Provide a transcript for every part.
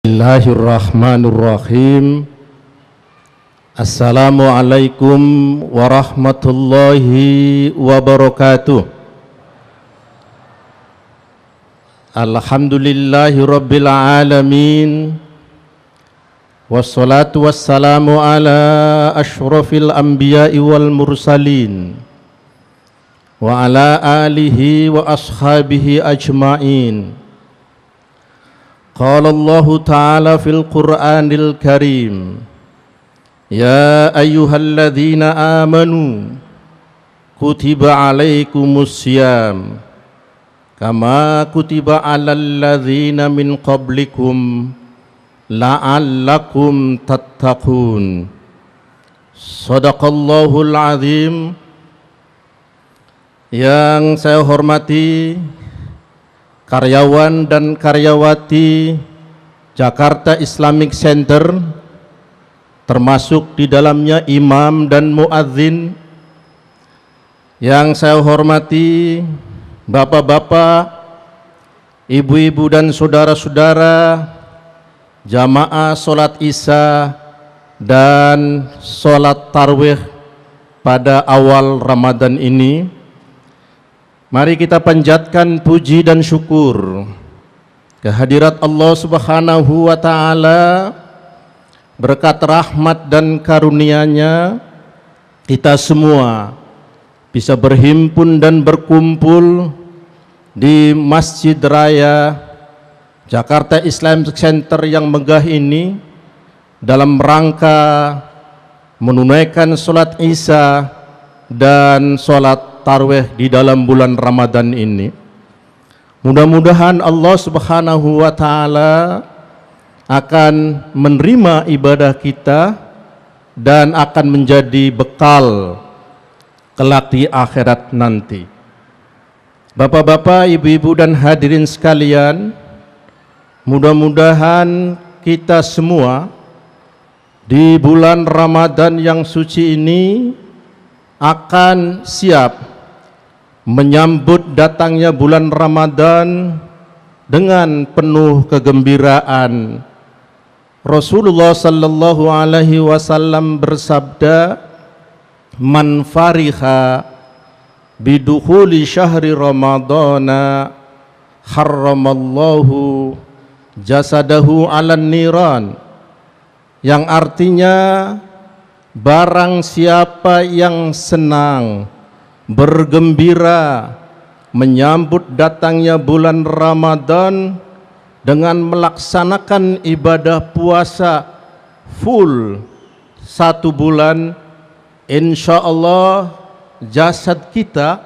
Bismillahirrahmanirrahim. Assalamualaikum warahmatullahi wabarakatuh. Alhamdulillahi rabbil alamin. Wassalatu wassalamu ala ashrafil anbiya'i wal mursalin wa ala alihi wa ashabihi ajma'in. Qala Allah Ta'ala fil Qur'anil Karim, ya ayyuhalladzina amanu kutiba alaikumus syiyam kama kutiba alal ladzina min qablikum la'allakum tattaqun. Shadaqallahul azim. Yang saya hormati karyawan dan karyawati Jakarta Islamic Center, termasuk di dalamnya imam dan muadzin. Yang saya hormati bapak-bapak, ibu-ibu dan saudara-saudara jamaah sholat isya dan sholat tarawih pada awal Ramadan ini. Mari kita panjatkan puji dan syukur kehadirat Allah Subhanahu wa Ta'ala. Berkat rahmat dan karunia-Nya kita semua bisa berhimpun dan berkumpul di Masjid Raya Jakarta Islamic Center yang megah ini dalam rangka menunaikan sholat isya dan sholat tarawih di dalam bulan Ramadan ini. Mudah-mudahan Allah Subhanahu wa Ta'ala akan menerima ibadah kita dan akan menjadi bekal kelak di akhirat nanti. Bapak-bapak, ibu-ibu dan hadirin sekalian, mudah-mudahan kita semua di bulan Ramadan yang suci ini akan siap menyambut datangnya bulan Ramadan dengan penuh kegembiraan. Rasulullah sallallahu alaihi wasallam bersabda, "Man fariha bidukhuli syahri ramadana harramallahu jasadahu 'alan niran." Yang artinya, barang siapa yang senang, bergembira menyambut datangnya bulan Ramadan dengan melaksanakan ibadah puasa full 1 bulan, insya Allah jasad kita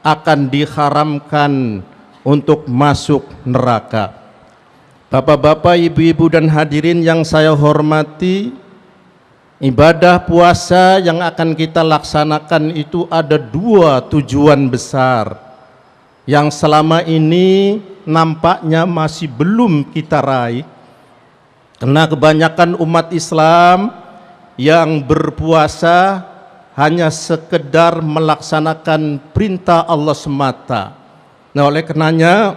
akan diharamkan untuk masuk neraka. Bapak-bapak, ibu-ibu dan hadirin yang saya hormati, ibadah puasa yang akan kita laksanakan itu ada 2 tujuan besar yang selama ini nampaknya masih belum kita raih, karena kebanyakan umat Islam yang berpuasa hanya sekedar melaksanakan perintah Allah semata. Nah, oleh karenanya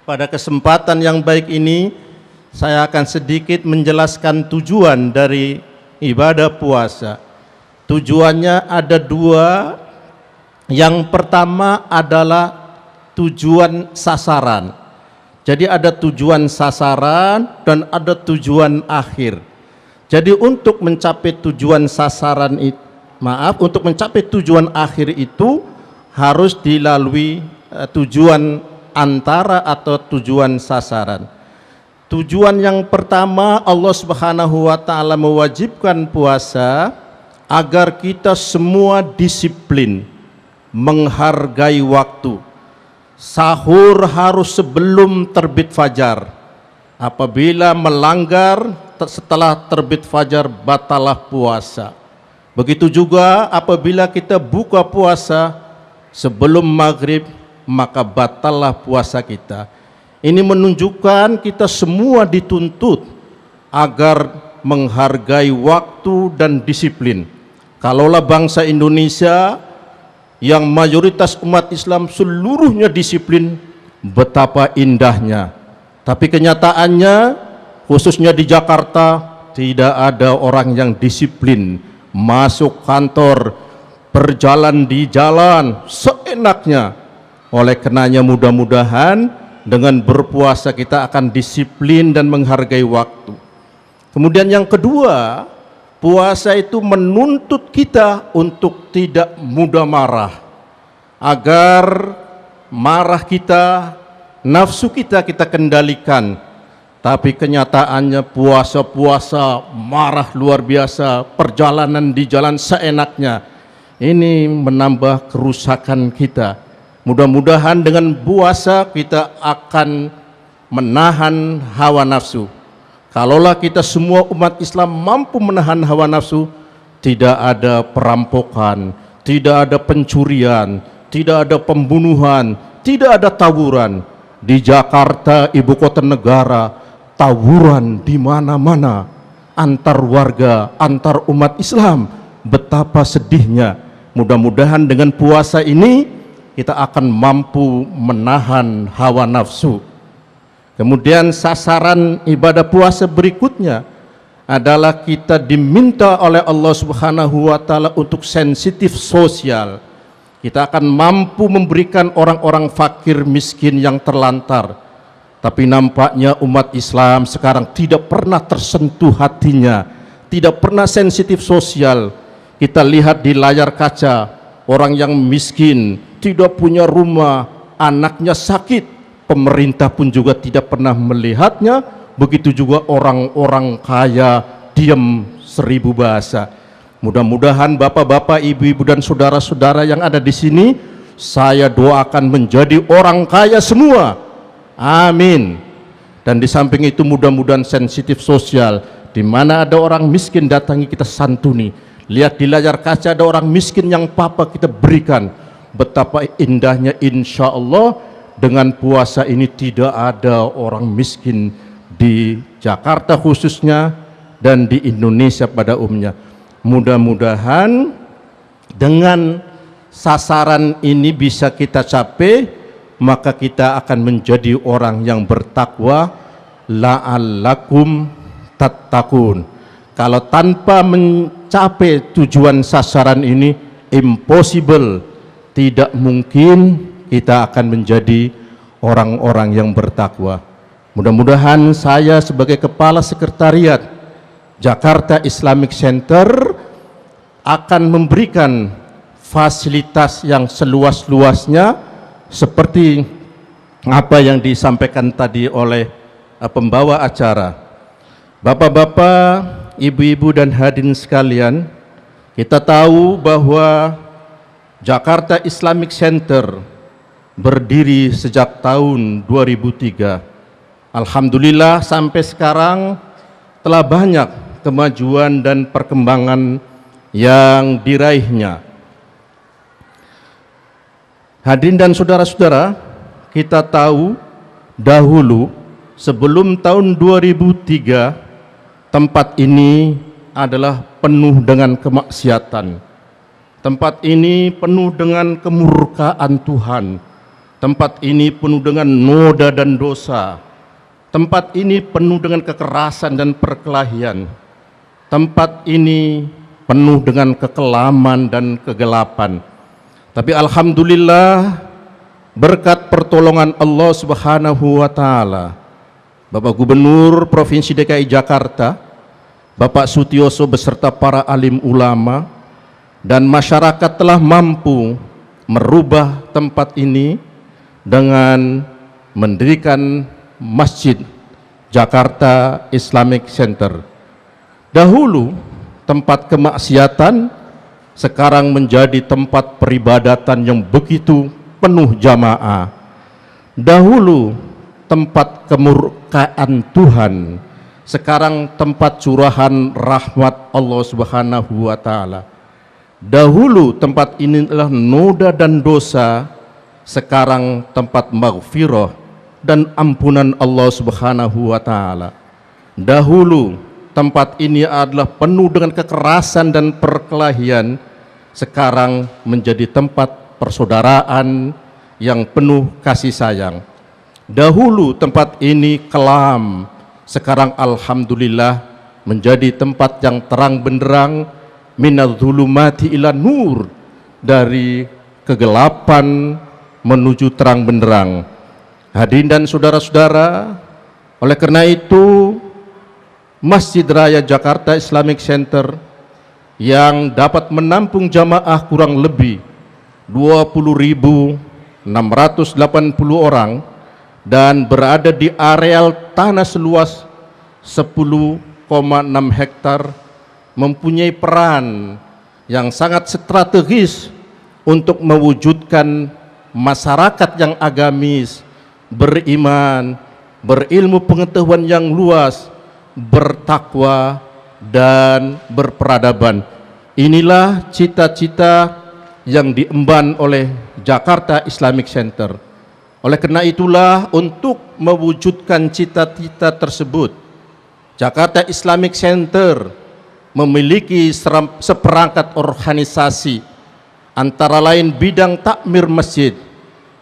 pada kesempatan yang baik ini saya akan sedikit menjelaskan tujuan dari ibadah puasa. Tujuannya ada 2. Yang pertama adalah tujuan sasaran. Jadi ada tujuan sasaran dan ada tujuan akhir. Jadi untuk mencapai tujuan sasaran itu, untuk mencapai tujuan akhir itu harus dilalui tujuan antara atau tujuan sasaran. Tujuan yang pertama, Allah Subhanahu wa Ta'ala mewajibkan puasa agar kita semua disiplin, menghargai waktu. Sahur harus sebelum terbit fajar. Apabila melanggar setelah terbit fajar, batalah puasa. Begitu juga apabila kita buka puasa sebelum maghrib, maka batalah puasa kita. Ini menunjukkan kita semua dituntut agar menghargai waktu dan disiplin. Kalaulah bangsa Indonesia yang mayoritas umat Islam seluruhnya disiplin, betapa indahnya. Tapi kenyataannya khususnya di Jakarta, tidak ada orang yang disiplin masuk kantor, berjalan di jalan seenaknya. Oleh karenanya mudah-mudahan dengan berpuasa kita akan disiplin dan menghargai waktu. Kemudian yang kedua, puasa itu menuntut kita untuk tidak mudah marah, agar marah kita, nafsu kita kendalikan. Tapi kenyataannya puasa-puasa marah luar biasa, perjalanan di jalan seenaknya. Ini menambah kerusakan kita. Mudah-mudahan dengan puasa kita akan menahan hawa nafsu. Kalaulah kita semua umat Islam mampu menahan hawa nafsu, tidak ada perampokan, tidak ada pencurian, tidak ada pembunuhan, tidak ada tawuran. Di Jakarta, ibu kota negara, tawuran di mana-mana antar warga, antar umat Islam. Betapa sedihnya. Mudah-mudahan dengan puasa ini kita akan mampu menahan hawa nafsu. Kemudian sasaran ibadah puasa berikutnya adalah kita diminta oleh Allah Subhanahu wa taala untuk sensitif sosial. Kita akan mampu memberikan orang-orang fakir miskin yang terlantar. Tapi nampaknya umat Islam sekarang tidak pernah tersentuh hatinya, tidak pernah sensitif sosial. Kita lihat di layar kaca, orang yang miskin, tidak punya rumah, anaknya sakit, pemerintah pun juga tidak pernah melihatnya. Begitu juga orang-orang kaya, diam seribu bahasa. Mudah-mudahan bapak-bapak, ibu-ibu dan saudara-saudara yang ada di sini, saya doakan menjadi orang kaya semua. Amin. Dan di samping itu mudah-mudahan sensitif sosial, di mana ada orang miskin datangi kita santuni. Lihat di layar kaca ada orang miskin yang papa kita berikan. Betapa indahnya, insya Allah dengan puasa ini tidak ada orang miskin di Jakarta khususnya dan di Indonesia pada umumnya. Mudah-mudahan dengan sasaran ini bisa kita capai, maka kita akan menjadi orang yang bertakwa, la'allakum tattaqun. Kalau tanpa mencapai tujuan sasaran ini, impossible, tidak mungkin kita akan menjadi orang-orang yang bertakwa. Mudah-mudahan saya sebagai Kepala Sekretariat Jakarta Islamic Center akan memberikan fasilitas yang seluas-luasnya seperti apa yang disampaikan tadi oleh pembawa acara. Bapak-bapak, ibu-ibu dan hadirin sekalian, kita tahu bahwa Jakarta Islamic Center berdiri sejak tahun 2003. Alhamdulillah sampai sekarang telah banyak kemajuan dan perkembangan yang diraihnya. Hadirin dan saudara-saudara, kita tahu dahulu sebelum tahun 2003 tempat ini adalah penuh dengan kemaksiatan. Tempat ini penuh dengan kemurkaan Tuhan. Tempat ini penuh dengan noda dan dosa. Tempat ini penuh dengan kekerasan dan perkelahian. Tempat ini penuh dengan kekelaman dan kegelapan. Tapi alhamdulillah berkat pertolongan Allah Subhanahu wa taala, Bapak Gubernur Provinsi DKI Jakarta, Bapak Sutioso beserta para alim ulama dan masyarakat telah mampu merubah tempat ini dengan mendirikan Masjid Jakarta Islamic Center. Dahulu tempat kemaksiatan, sekarang menjadi tempat peribadatan yang begitu penuh jamaah. Dahulu tempat kemurkaan Tuhan, sekarang tempat curahan rahmat Allah Subhanahu wa taala. Dahulu tempat ini adalah noda dan dosa, sekarang tempat maghfirah dan ampunan Allah Subhanahu wa taala. Dahulu tempat ini adalah penuh dengan kekerasan dan perkelahian, sekarang menjadi tempat persaudaraan yang penuh kasih sayang. Dahulu tempat ini kelam, sekarang alhamdulillah menjadi tempat yang terang benderang, minadz-dzulumati ila nur, dari kegelapan menuju terang benderang. Hadirin dan saudara-saudara, oleh karena itu Masjid Raya Jakarta Islamic Center yang dapat menampung jamaah kurang lebih 20.680 orang dan berada di areal tanah seluas 10,6 hektar, mempunyai peran yang sangat strategis untuk mewujudkan masyarakat yang agamis, beriman, berilmu pengetahuan yang luas, bertakwa dan berperadaban. Inilah cita-cita yang diemban oleh Jakarta Islamic Center. Oleh karena itulah, untuk mewujudkan cita-cita tersebut, Jakarta Islamic Center memiliki seperangkat organisasi, antara lain bidang takmir masjid.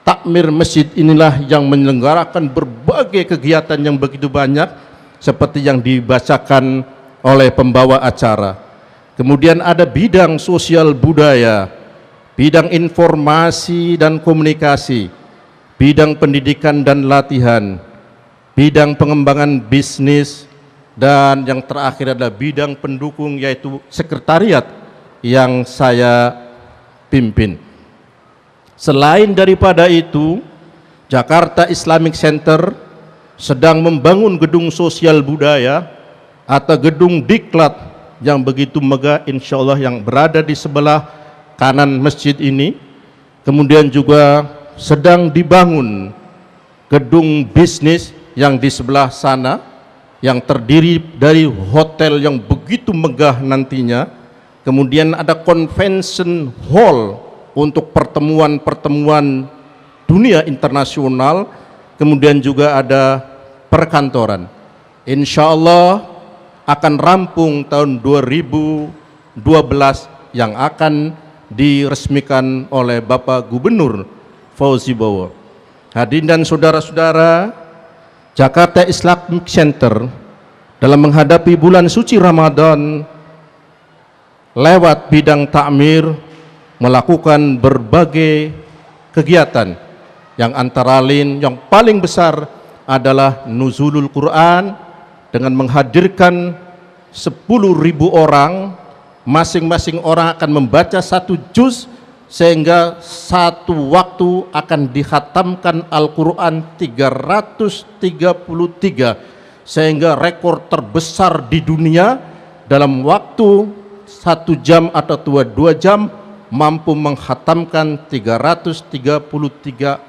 Takmir masjid inilah yang menyelenggarakan berbagai kegiatan yang begitu banyak seperti yang dibacakan oleh pembawa acara. Kemudian ada bidang sosial budaya, bidang informasi dan komunikasi, bidang pendidikan dan latihan, bidang pengembangan bisnis, dan yang terakhir adalah bidang pendukung, yaitu sekretariat yang saya pimpin. Selain daripada itu, Jakarta Islamic Center sedang membangun gedung sosial budaya atau gedung diklat yang begitu megah, insya Allah, yang berada di sebelah kanan masjid ini. Kemudian juga sedang dibangun gedung bisnis yang di sebelah sana, yang terdiri dari hotel yang begitu megah nantinya. Kemudian ada convention hall untuk pertemuan-pertemuan dunia internasional. Kemudian juga ada perkantoran. Insya Allah akan rampung tahun 2012 yang akan diresmikan oleh Bapak Gubernur Fauzi Bowo. Hadirin dan saudara-saudara, Jakarta Islamic Center dalam menghadapi bulan suci Ramadan lewat bidang takmir melakukan berbagai kegiatan, yang antara lain yang paling besar adalah nuzulul Quran dengan menghadirkan 10.000 orang, masing-masing orang akan membaca 1 juz, sehingga satu waktu akan dihatamkan Al-Quran 333, sehingga rekor terbesar di dunia dalam waktu 1 jam atau 2 jam mampu menghatamkan 333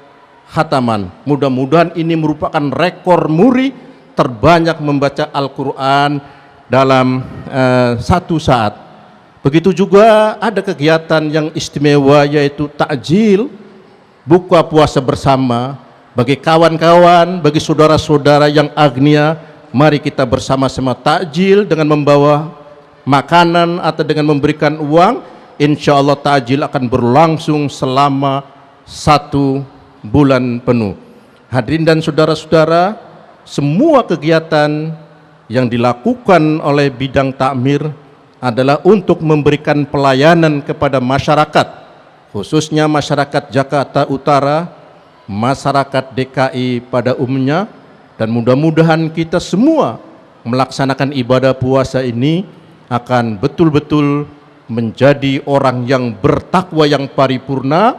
khataman. Mudah-mudahan ini merupakan rekor muri terbanyak membaca Al-Quran dalam satu saat. Begitu juga ada kegiatan yang istimewa, yaitu takjil, buka puasa bersama. Bagi kawan-kawan, bagi saudara-saudara yang agnia, mari kita bersama-sama takjil dengan membawa makanan atau dengan memberikan uang. Insya Allah takjil akan berlangsung selama 1 bulan penuh. Hadirin dan saudara-saudara, semua kegiatan yang dilakukan oleh bidang takmir adalah untuk memberikan pelayanan kepada masyarakat, khususnya masyarakat Jakarta Utara, masyarakat DKI pada umumnya, dan mudah-mudahan kita semua melaksanakan ibadah puasa ini akan betul-betul menjadi orang yang bertakwa yang paripurna,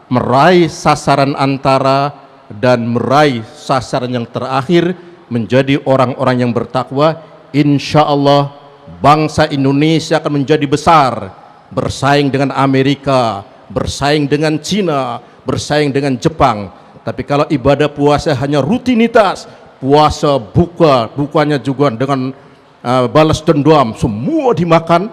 meraih sasaran antara dan meraih sasaran yang terakhir, menjadi orang-orang yang bertakwa. Insya Allah bangsa Indonesia akan menjadi besar, bersaing dengan Amerika, bersaing dengan Cina, bersaing dengan Jepang. Tapi kalau ibadah puasa hanya rutinitas, puasa bukanya juga dengan balas dendam, semua dimakan,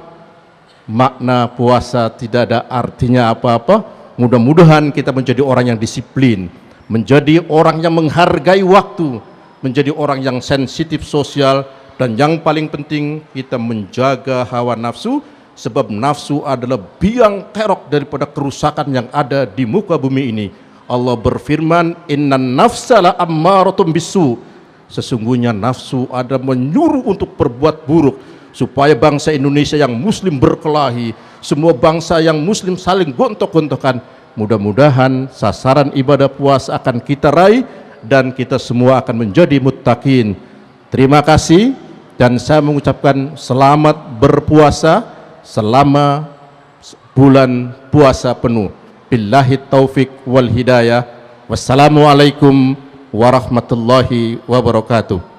makna puasa tidak ada artinya apa-apa. Mudah-mudahan kita menjadi orang yang disiplin, menjadi orang yang menghargai waktu, menjadi orang yang sensitif sosial, dan yang paling penting kita menjaga hawa nafsu, sebab nafsu adalah biang kerok daripada kerusakan yang ada di muka bumi ini. Allah berfirman, innan nafsa la ammaratun bisu, Sesungguhnya nafsu ada menyuruh untuk berbuat buruk, supaya bangsa Indonesia yang muslim berkelahi, semua bangsa yang muslim saling gontok-gontokan. Mudah-mudahan sasaran ibadah puasa akan kita raih dan kita semua akan menjadi muttaqin. Terima kasih, dan saya mengucapkan selamat berpuasa selama bulan puasa penuh. Billahi taufik wal hidayah. Wassalamualaikum warahmatullahi wabarakatuh.